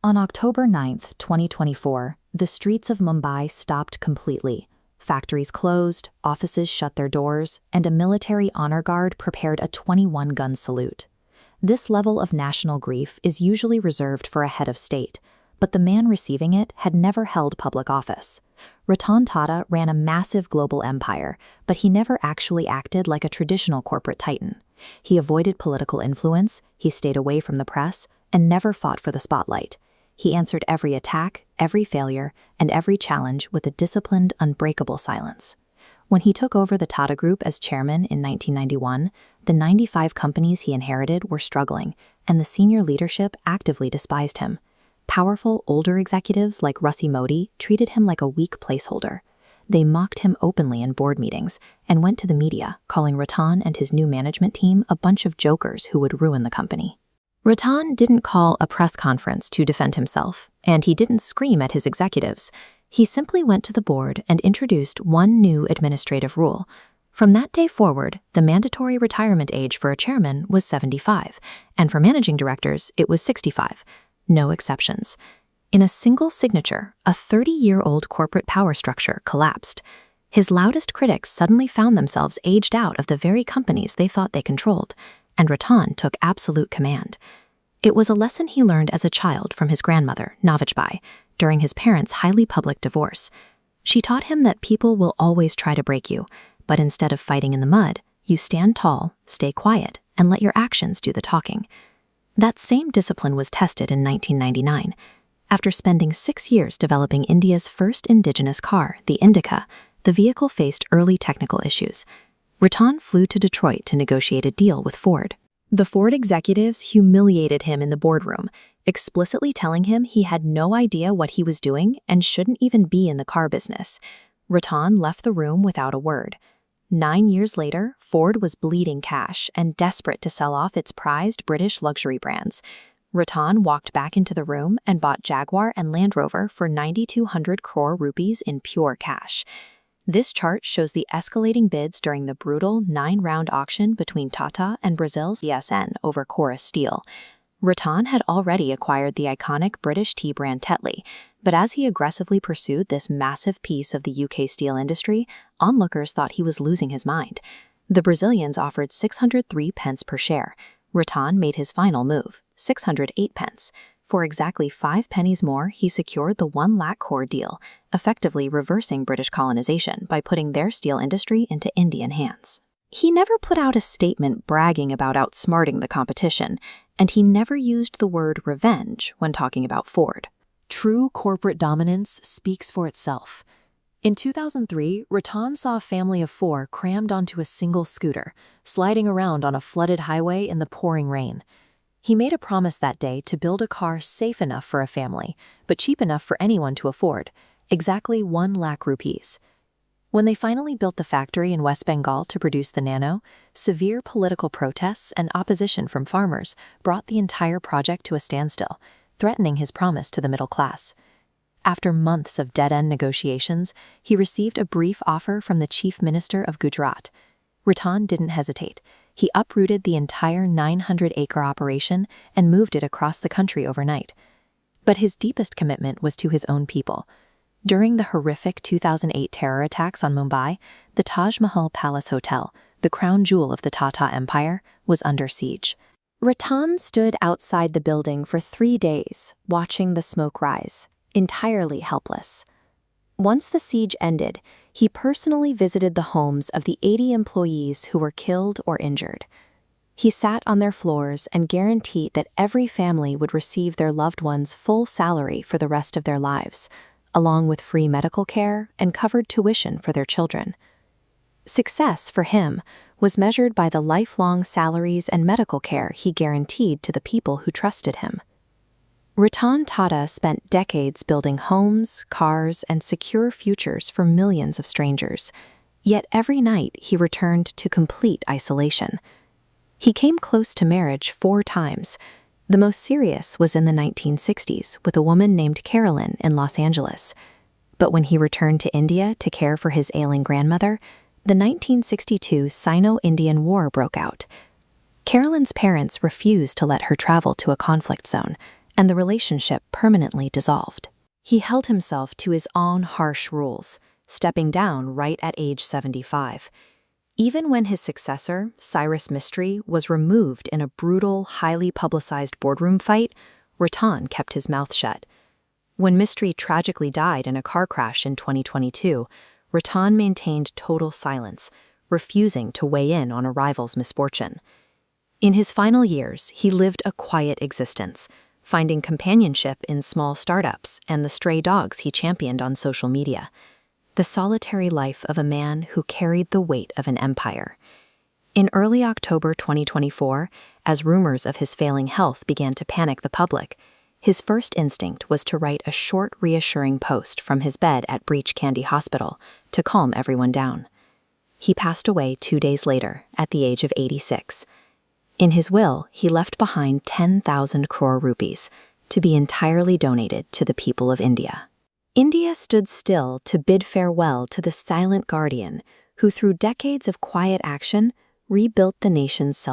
On October 9, 2024, the streets of Mumbai stopped completely. Factories closed, offices shut their doors, and a military honor guard prepared a 21-gun salute. This level of national grief is usually reserved for a head of state, but the man receiving it had never held public office. Ratan Tata ran a massive global empire, but he never actually acted like a traditional corporate titan. He avoided political influence, he stayed away from the press, and never fought for the spotlight. He answered every attack, every failure, and every challenge with a disciplined, unbreakable silence. When he took over the Tata Group as chairman in 1991, the 95 companies he inherited were struggling, and the senior leadership actively despised him. Powerful, older executives like Russi Modi treated him like a weak placeholder. They mocked him openly in board meetings and went to the media, calling Ratan and his new management team a bunch of jokers who would ruin the company. Ratan didn't call a press conference to defend himself, and he didn't scream at his executives. He simply went to the board and introduced one new administrative rule. From that day forward, the mandatory retirement age for a chairman was 75, and for managing directors, it was 65. No exceptions. In a single signature, a 30-year-old corporate power structure collapsed. His loudest critics suddenly found themselves aged out of the very companies they thought they controlled, and Ratan took absolute command. It was a lesson he learned as a child from his grandmother, Navajbai, during his parents' highly public divorce. She taught him that people will always try to break you, but instead of fighting in the mud, you stand tall, stay quiet, and let your actions do the talking. That same discipline was tested in 1999. After spending 6 years developing India's first indigenous car, the Indica, the vehicle faced early technical issues. Ratan flew to Detroit to negotiate a deal with Ford. The Ford executives humiliated him in the boardroom, explicitly telling him he had no idea what he was doing and shouldn't even be in the car business. Ratan left the room without a word. 9 years later, Ford was bleeding cash and desperate to sell off its prized British luxury brands. Ratan walked back into the room and bought Jaguar and Land Rover for 9,200 crore rupees in pure cash. This chart shows the escalating bids during the brutal 9-round auction between Tata and Brazil's ESN over Chorus Steel. Ratan had already acquired the iconic British tea brand Tetley, but as he aggressively pursued this massive piece of the UK steel industry, onlookers thought he was losing his mind. The Brazilians offered 603 pence per share. Ratan made his final move, 608 pence. For exactly 5 pennies more, he secured the 1 lakh crore deal, effectively reversing British colonization by putting their steel industry into Indian hands. He never put out a statement bragging about outsmarting the competition, and he never used the word revenge when talking about Ford. True corporate dominance speaks for itself. In 2003, Ratan saw a family of 4 crammed onto a single scooter, sliding around on a flooded highway in the pouring rain. He made a promise that day to build a car safe enough for a family, but cheap enough for anyone to afford, exactly 1 lakh rupees. When they finally built the factory in West Bengal to produce the Nano, severe political protests and opposition from farmers brought the entire project to a standstill, threatening his promise to the middle class. After months of dead-end negotiations, he received a brief offer from the Chief Minister of Gujarat. Ratan didn't hesitate. He uprooted the entire 900-acre operation and moved it across the country overnight. But his deepest commitment was to his own people. During the horrific 2008 terror attacks on Mumbai, the Taj Mahal Palace Hotel, the crown jewel of the Tata Empire, was under siege. Ratan stood outside the building for 3 days, watching the smoke rise, entirely helpless. Once the siege ended, he personally visited the homes of the 80 employees who were killed or injured. He sat on their floors and guaranteed that every family would receive their loved one's full salary for the rest of their lives, along with free medical care and covered tuition for their children. Success for him was measured by the lifelong salaries and medical care he guaranteed to the people who trusted him. Ratan Tata spent decades building homes, cars, and secure futures for millions of strangers. Yet every night he returned to complete isolation. He came close to marriage 4 times. The most serious was in the 1960s with a woman named Carolyn in Los Angeles. But when he returned to India to care for his ailing grandmother, the 1962 Sino-Indian War broke out. Carolyn's parents refused to let her travel to a conflict zone, and the relationship permanently dissolved. He held himself to his own harsh rules, stepping down right at age 75. Even when his successor, Cyrus Mistry, was removed in a brutal, highly publicized boardroom fight, Ratan kept his mouth shut. When Mistry tragically died in a car crash in 2022, Ratan maintained total silence, refusing to weigh in on a rival's misfortune. In his final years, he lived a quiet existence, finding companionship in small startups and the stray dogs he championed on social media. The solitary life of a man who carried the weight of an empire. In early October 2024, as rumors of his failing health began to panic the public, his first instinct was to write a short, reassuring post from his bed at Breach Candy Hospital to calm everyone down. He passed away 2 days later, at the age of 86. In his will, he left behind 10,000 crore rupees to be entirely donated to the people of India. India stood still to bid farewell to the silent guardian who, through decades of quiet action, rebuilt the nation's self